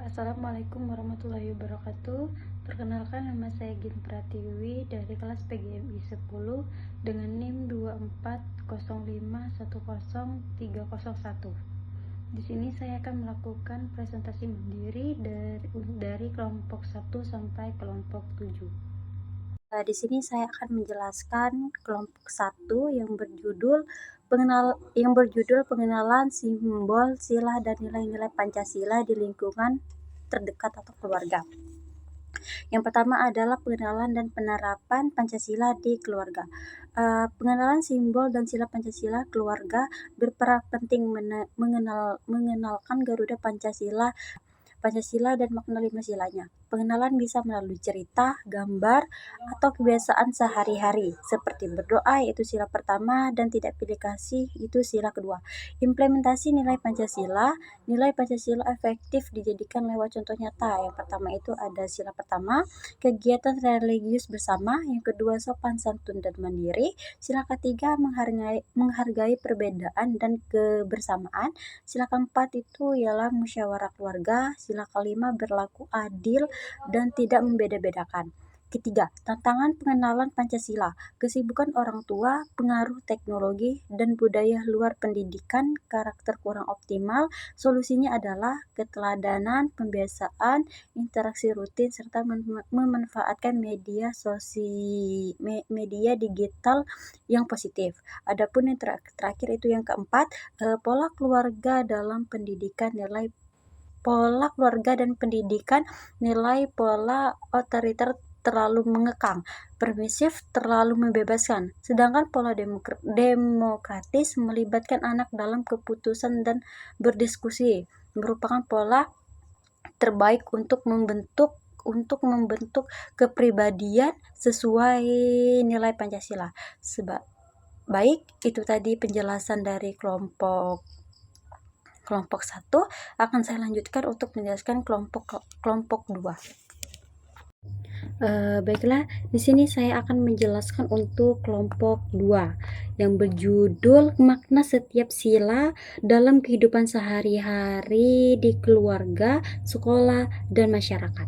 Assalamualaikum warahmatullahi wabarakatuh. Perkenalkan, nama saya Gin Pratiwi dari kelas PGMI 10 dengan NIM 2405100301. Di sini saya akan melakukan presentasi mandiri dari kelompok 1 sampai kelompok 7. Di sini saya akan menjelaskan kelompok 1 yang berjudul pengenalan simbol sila dan nilai-nilai Pancasila di lingkungan terdekat atau keluarga. Yang pertama adalah pengenalan dan penerapan Pancasila di keluarga. Pengenalan simbol dan sila Pancasila keluarga berperan penting mengenalkan Garuda Pancasila dan makna 5 silanya. Pengenalan bisa melalui cerita, gambar, atau kebiasaan sehari-hari seperti berdoa, yaitu sila pertama, dan tidak pilih kasih, itu sila kedua. Implementasi nilai Pancasila efektif dijadikan lewat contoh nyata. Yang pertama itu ada sila pertama, kegiatan religius bersama. Yang kedua, sopan santun dan mandiri. Sila ketiga, menghargai perbedaan dan kebersamaan. Sila keempat itu ialah musyawarah keluarga. Sila kelima, berlaku adil dan tidak membeda-bedakan. Ketiga, tantangan pengenalan Pancasila, kesibukan orang tua, pengaruh teknologi dan budaya luar pendidikan, karakter kurang optimal. Solusinya adalah keteladanan, pembiasaan, interaksi rutin, serta memanfaatkan media digital yang positif. Adapun yang terakhir itu yang keempat, pola keluarga dan pendidikan, nilai pola otoriter terlalu mengekang, permisif terlalu membebaskan, sedangkan pola demokratis melibatkan anak dalam keputusan dan berdiskusi merupakan pola terbaik untuk membentuk kepribadian sesuai nilai Pancasila. Baik, itu tadi penjelasan dari kelompok 1. Akan saya lanjutkan untuk menjelaskan kelompok 2. Baiklah, di sini saya akan menjelaskan untuk kelompok 2 yang berjudul makna setiap sila dalam kehidupan sehari-hari di keluarga, sekolah, dan masyarakat.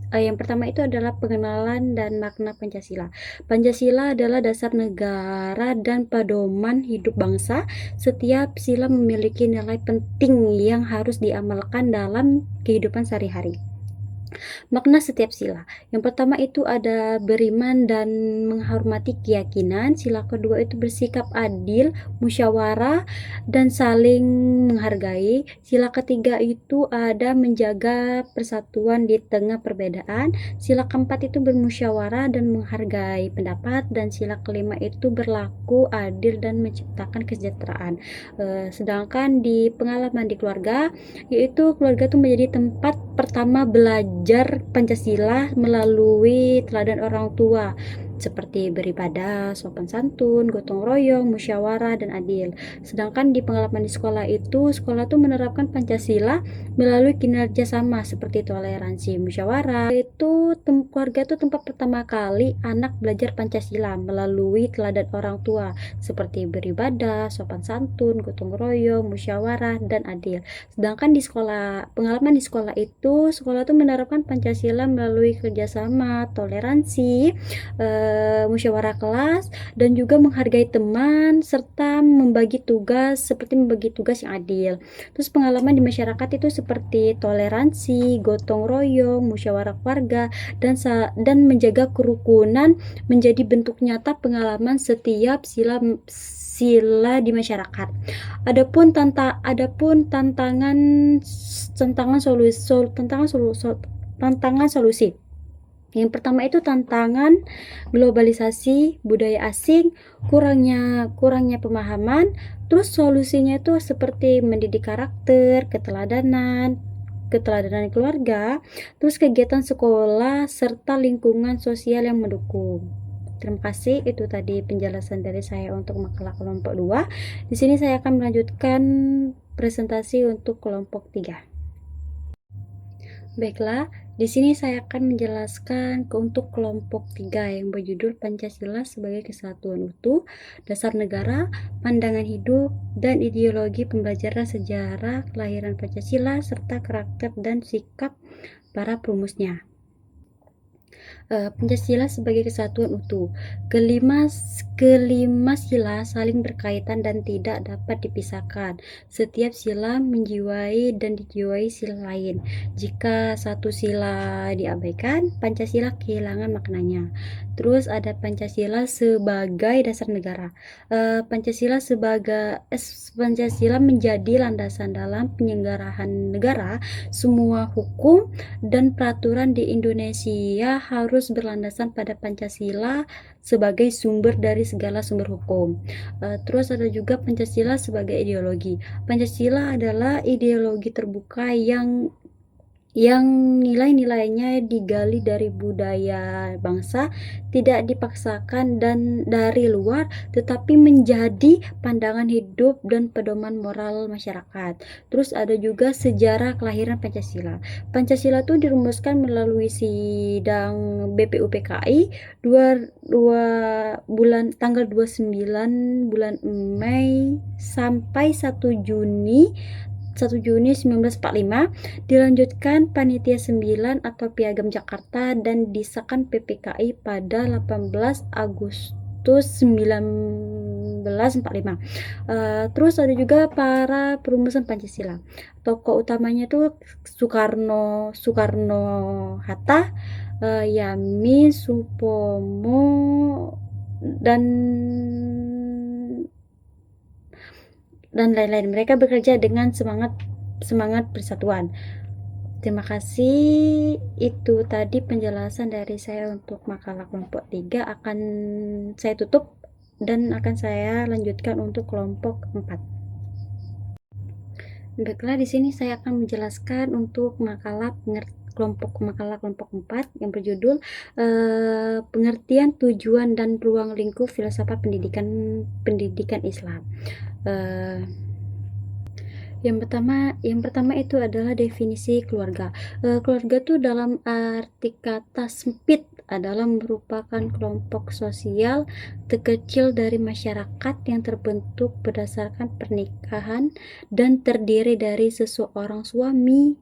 Yang pertama itu adalah pengenalan dan makna Pancasila. Pancasila adalah dasar negara dan pedoman hidup bangsa. Setiap sila memiliki nilai penting yang harus diamalkan dalam kehidupan sehari-hari. Makna setiap sila. Yang pertama itu ada beriman dan menghormati keyakinan. Sila kedua itu bersikap adil, musyawarah, dan saling menghargai. Sila ketiga itu ada menjaga persatuan di tengah perbedaan. Sila keempat itu bermusyawarah dan menghargai pendapat. Dan sila kelima itu berlaku adil dan menciptakan kesejahteraan. Sedangkan di pengalaman di keluarga, yaitu keluarga itu menjadi tempat pertama belajar Pancasila melalui teladan orang tua seperti beribadah, sopan santun, gotong royong, musyawarah, dan adil. Sedangkan di pengalaman di sekolah tuh menerapkan Pancasila melalui kinerja sama seperti toleransi, musyawarah. Keluarga itu tempat pertama kali anak belajar Pancasila melalui teladan orang tua seperti beribadah, sopan santun, gotong royong, musyawarah, dan adil. Sedangkan di pengalaman di sekolah tuh menerapkan Pancasila melalui kerjasama, toleransi, musyawarah kelas, dan juga menghargai teman, serta membagi tugas yang adil. Terus pengalaman di masyarakat itu seperti toleransi, gotong royong, musyawarah keluarga, dan menjaga kerukunan menjadi bentuk nyata pengalaman setiap sila di masyarakat. Adapun tantangan solusi. Yang pertama itu tantangan globalisasi, budaya asing, kurangnya pemahaman. Terus solusinya itu seperti mendidik karakter, keteladanan keluarga, terus kegiatan sekolah serta lingkungan sosial yang mendukung. Terima kasih, itu tadi penjelasan dari saya untuk makalah kelompok 2. Di sini saya akan melanjutkan presentasi untuk kelompok 3. Baiklah, Di sini saya akan menjelaskan untuk kelompok 3 yang berjudul Pancasila sebagai kesatuan utuh, dasar negara, pandangan hidup, dan ideologi pembelajaran sejarah kelahiran Pancasila serta karakter dan sikap para perumusnya. Pancasila sebagai kesatuan utuh. Kelima sila saling berkaitan dan tidak dapat dipisahkan. Setiap sila menjiwai dan dijiwai sila lain. Jika satu sila diabaikan, Pancasila kehilangan maknanya. Terus ada Pancasila sebagai dasar negara. Pancasila menjadi landasan dalam penyelenggaraan negara. Semua hukum dan peraturan di Indonesia harus berlandasan pada Pancasila sebagai sumber dari segala sumber hukum. Terus ada juga Pancasila sebagai ideologi. Pancasila adalah ideologi terbuka yang nilai-nilainya digali dari budaya bangsa, tidak dipaksakan dan dari luar, tetapi menjadi pandangan hidup dan pedoman moral masyarakat. Terus ada juga sejarah kelahiran Pancasila. Pancasila itu dirumuskan melalui sidang BPUPKI tanggal 29 bulan Mei sampai 1 Juni 1945, dilanjutkan Panitia 9 atau Piagam Jakarta dan disahkan PPKI pada 18 Agustus 1945. Terus ada juga para perumusan Pancasila. Tokoh utamanya itu Soekarno Hatta, Yamin, Supomo, dan lain-lain. Mereka bekerja dengan semangat persatuan. Terima kasih. Itu tadi penjelasan dari saya untuk makalah kelompok 3. Akan saya tutup dan akan saya lanjutkan untuk kelompok 4. Baiklah, di sini saya akan menjelaskan untuk makalah kelompok 4 yang berjudul pengertian, tujuan, dan ruang lingkup filsafat pendidikan Islam. Yang pertama itu adalah definisi keluarga. Keluarga itu dalam arti kata sempit adalah merupakan kelompok sosial terkecil dari masyarakat yang terbentuk berdasarkan pernikahan dan terdiri dari seseorang suami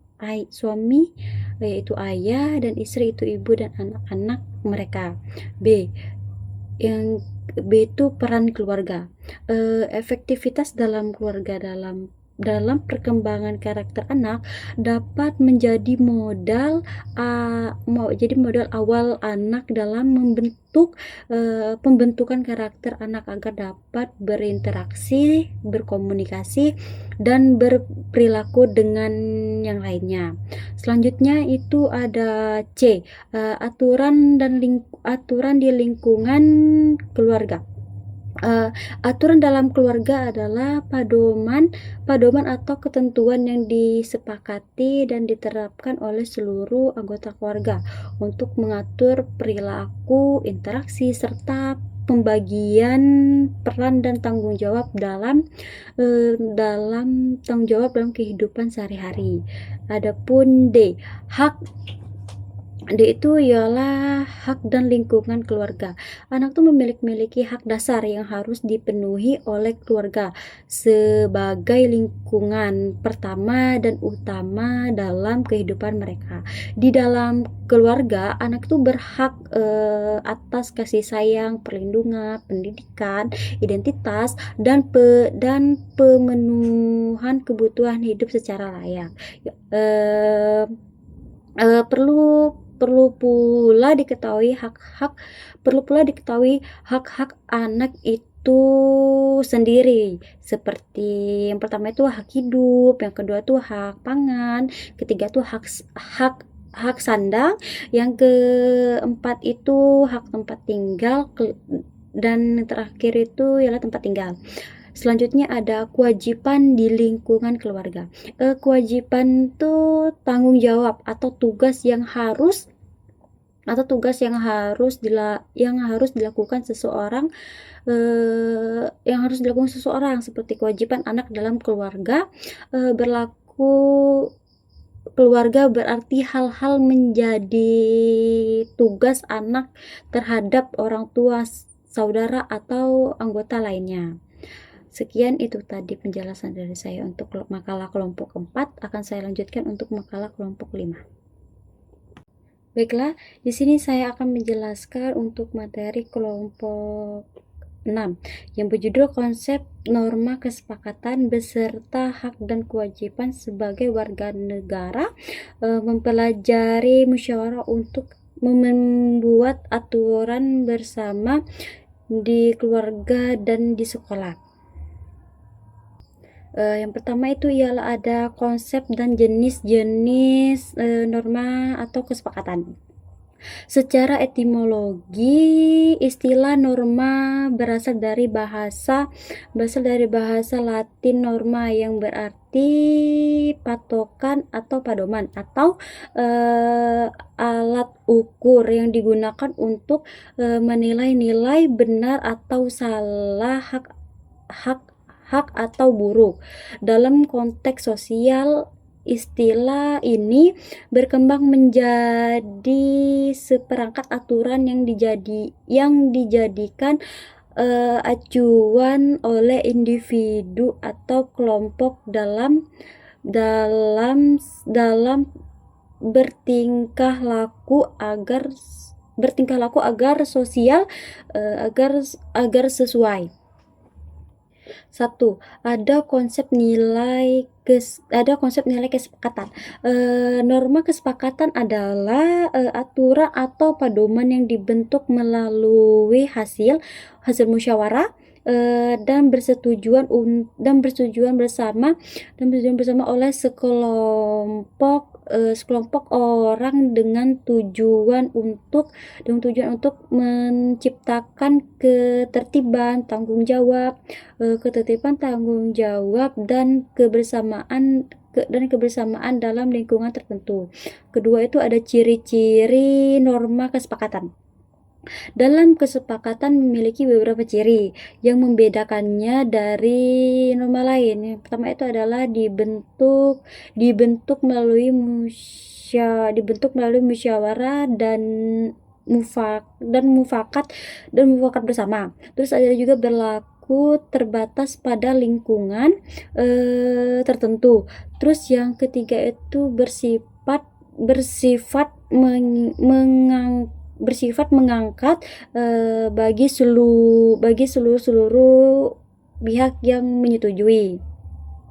yaitu ayah, dan istri itu ibu dan anak-anak mereka. Yang B itu peran keluarga. Efektivitas dalam keluarga dalam perkembangan karakter anak dapat menjadi modal awal anak dalam pembentukan karakter anak agar dapat berinteraksi, berkomunikasi, dan berperilaku dengan yang lainnya. Selanjutnya itu ada C, aturan di lingkungan keluarga. Aturan dalam keluarga adalah pedoman atau ketentuan yang disepakati dan diterapkan oleh seluruh anggota keluarga untuk mengatur perilaku, interaksi, serta pembagian peran dan tanggung jawab dalam kehidupan sehari-hari. Adapun D itu ialah hak dan lingkungan keluarga. Anak tuh memiliki hak dasar yang harus dipenuhi oleh keluarga sebagai lingkungan pertama dan utama dalam kehidupan mereka. Di dalam keluarga, anak tuh berhak atas kasih sayang, perlindungan, pendidikan, identitas, dan pemenuhan kebutuhan hidup secara layak. Perlu pula diketahui hak-hak anak itu sendiri, seperti yang pertama itu hak hidup, yang kedua itu hak pangan, ketiga itu hak sandang, yang keempat itu hak tempat tinggal, dan terakhir itu ialah tempat tinggal. Selanjutnya ada kewajiban di lingkungan keluarga. Kewajiban itu tanggung jawab atau tugas yang harus dilakukan seseorang, seperti kewajiban anak dalam keluarga berlaku keluarga berarti hal-hal menjadi tugas anak terhadap orang tua, saudara, atau anggota lainnya. Sekian itu tadi penjelasan dari saya untuk makalah kelompok 4. Akan saya lanjutkan untuk makalah kelompok 5. Baiklah, di sini saya akan menjelaskan untuk materi kelompok 6 yang berjudul konsep norma kesepakatan beserta hak dan kewajiban sebagai warga negara, mempelajari musyawarah untuk membuat aturan bersama di keluarga dan di sekolah. Yang pertama itu ialah ada konsep dan jenis-jenis norma atau kesepakatan. Secara etimologi, istilah norma berasal dari bahasa Latin norma yang berarti patokan atau padoman atau alat ukur yang digunakan untuk menilai nilai benar atau salah hak atau buruk. Dalam konteks sosial, istilah ini berkembang menjadi seperangkat aturan yang dijadikan acuan oleh individu atau kelompok dalam bertingkah laku agar sosial agar sesuai. 1. Ada konsep nilai kesepakatan. Norma kesepakatan adalah aturan atau pedoman yang dibentuk melalui hasil musyawarah dan bersetujuan bersama oleh sekelompok orang dengan tujuan untuk menciptakan ketertiban, tanggung jawab, dan kebersamaan dalam lingkungan tertentu. Kedua itu ada ciri-ciri norma kesepakatan. Dalam kesepakatan memiliki beberapa ciri yang membedakannya dari norma lain. Yang pertama itu adalah dibentuk melalui musyawarah dan mufakat bersama. Terus ada juga berlaku terbatas pada lingkungan tertentu. Terus yang ketiga itu bersifat mengangkat bagi seluruh pihak yang menyetujui.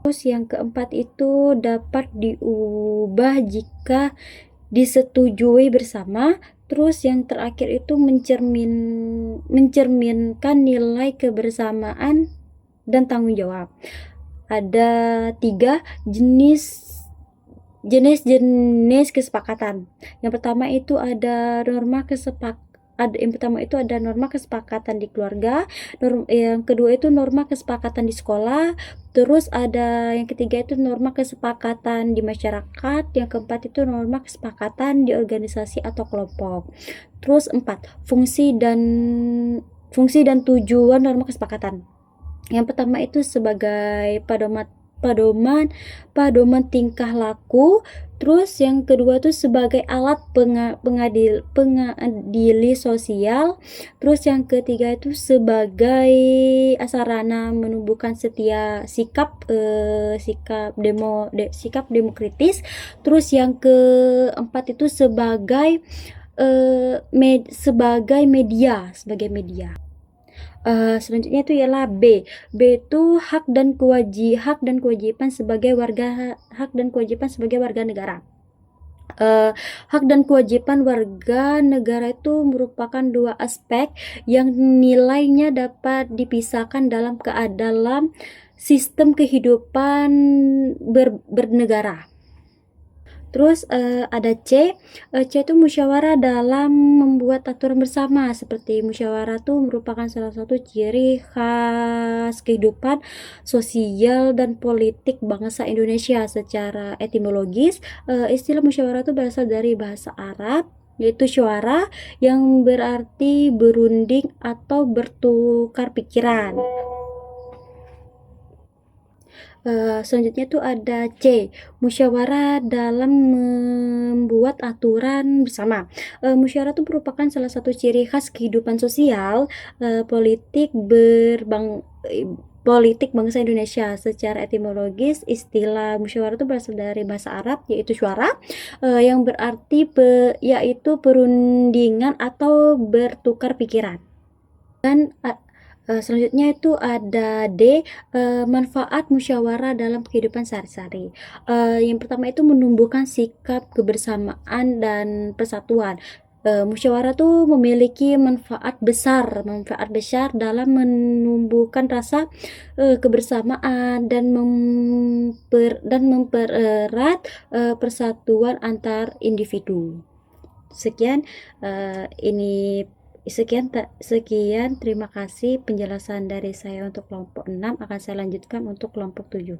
Terus yang keempat itu dapat diubah jika disetujui bersama. Terus yang terakhir itu mencerminkan nilai kebersamaan dan tanggung jawab. Ada 3 jenis kesepakatan. Yang pertama itu ada norma kesepakatan di keluarga, yang kedua itu norma kesepakatan di sekolah, terus ada yang ketiga itu norma kesepakatan di masyarakat, yang keempat itu norma kesepakatan di organisasi atau kelompok. Terus 4, fungsi dan tujuan norma kesepakatan. Yang pertama itu sebagai padoman tingkah laku. Terus yang kedua itu sebagai alat pengadili sosial. Terus yang ketiga itu sebagai sarana menumbuhkan sikap demokratis. Terus yang keempat itu sebagai media. Selanjutnya itu ialah B itu hak dan kewajiban sebagai warga negara. Hak dan kewajiban warga negara itu merupakan 2 aspek yang nilainya dapat dipisahkan dalam sistem kehidupan bernegara. Terus ada C itu musyawarah dalam membuat aturan bersama. Seperti musyawarah itu merupakan salah satu ciri khas kehidupan sosial dan politik bangsa Indonesia. Secara etimologis, istilah musyawarah itu berasal dari bahasa Arab, yaitu syuara, yang berarti berunding atau bertukar pikiran. Selanjutnya tuh ada C, musyawarah dalam membuat aturan bersama. Musyawarah itu merupakan salah satu ciri khas kehidupan sosial, politik bangsa Indonesia. Secara etimologis, istilah musyawarah itu berasal dari bahasa Arab yaitu syuara, yang berarti yaitu perundingan atau bertukar pikiran. Dan selanjutnya itu ada D, manfaat musyawarah dalam kehidupan sehari-hari. Yang pertama itu menumbuhkan sikap kebersamaan dan persatuan. Musyawarah tuh memiliki manfaat besar dalam menumbuhkan rasa kebersamaan dan mempererat persatuan antar individu. Sekian, ini sekian, terima kasih penjelasan dari saya untuk kelompok 6. Akan saya lanjutkan untuk kelompok 7.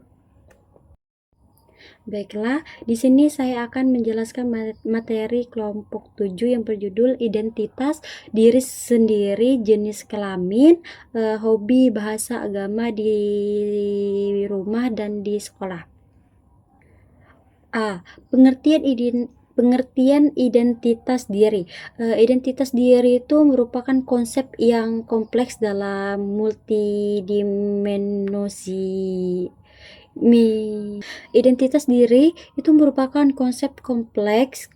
Baiklah, di sini saya akan menjelaskan materi kelompok 7 yang berjudul identitas diri sendiri, jenis kelamin, hobi, bahasa, agama di rumah dan di sekolah. A. Pengertian identitas diri. Identitas diri itu merupakan konsep yang kompleks dalam multidimensi. Identitas diri itu merupakan konsep kompleks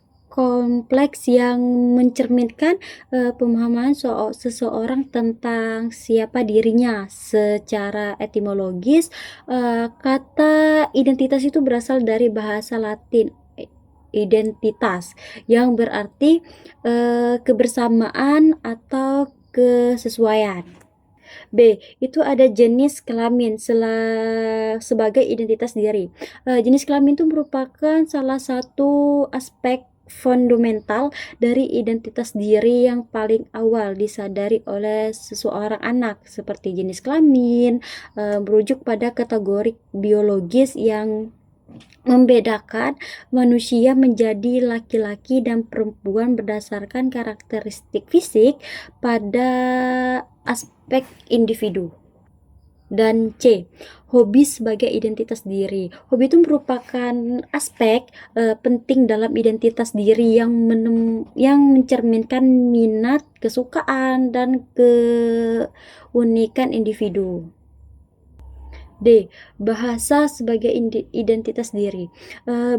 yang mencerminkan pemahaman seseorang tentang siapa dirinya. Secara etimologis, kata identitas itu berasal dari bahasa Latin identitas yang berarti kebersamaan atau kesesuaian. B. Itu ada jenis kelamin sebagai identitas diri. Jenis kelamin itu merupakan salah satu aspek fundamental dari identitas diri yang paling awal disadari oleh seseorang anak, seperti jenis kelamin merujuk pada kategori biologis yang membedakan manusia menjadi laki-laki dan perempuan berdasarkan karakteristik fisik pada aspek individu. Dan C, hobi sebagai identitas diri. Hobi itu merupakan aspek penting dalam identitas diri yang mencerminkan minat, kesukaan, dan keunikan individu. D. Bahasa sebagai identitas diri.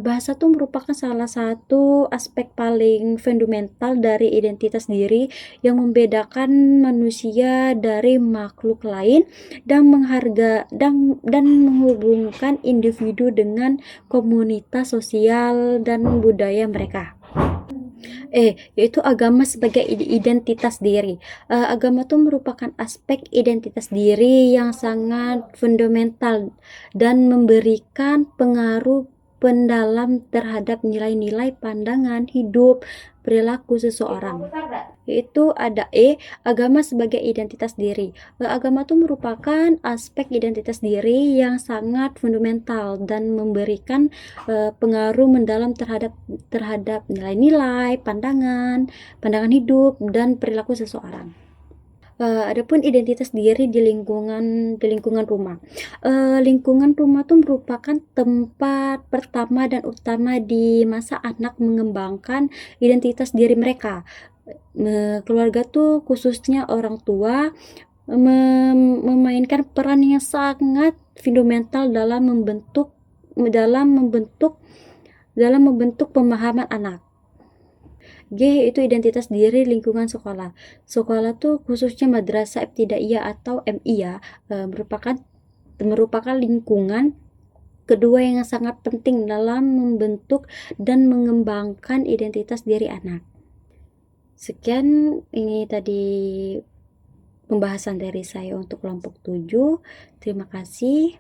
Bahasa itu merupakan salah satu aspek paling fundamental dari identitas diri yang membedakan manusia dari makhluk lain dan menghubungkan individu dengan komunitas sosial dan budaya mereka. Yaitu agama sebagai identitas diri. Agama itu merupakan aspek identitas diri yang sangat fundamental dan memberikan pengaruh pendalam terhadap nilai-nilai, pandangan hidup, perilaku seseorang. Yaitu ada agama sebagai identitas diri. Agama itu merupakan aspek identitas diri yang sangat fundamental dan memberikan pengaruh mendalam terhadap nilai-nilai, pandangan hidup dan perilaku seseorang. Adapun identitas diri di lingkungan rumah. Lingkungan rumah itu merupakan tempat pertama dan utama di masa anak mengembangkan identitas diri mereka. Keluarga tuh khususnya orang tua memainkan peran yang sangat fundamental dalam membentuk pemahaman anak. G itu identitas diri lingkungan sekolah. Sekolah tuh khususnya madrasah ibtidaiyah atau MI ya, merupakan lingkungan kedua yang sangat penting dalam membentuk dan mengembangkan identitas diri anak. Sekian, ini tadi pembahasan dari saya untuk kelompok 7. Terima kasih.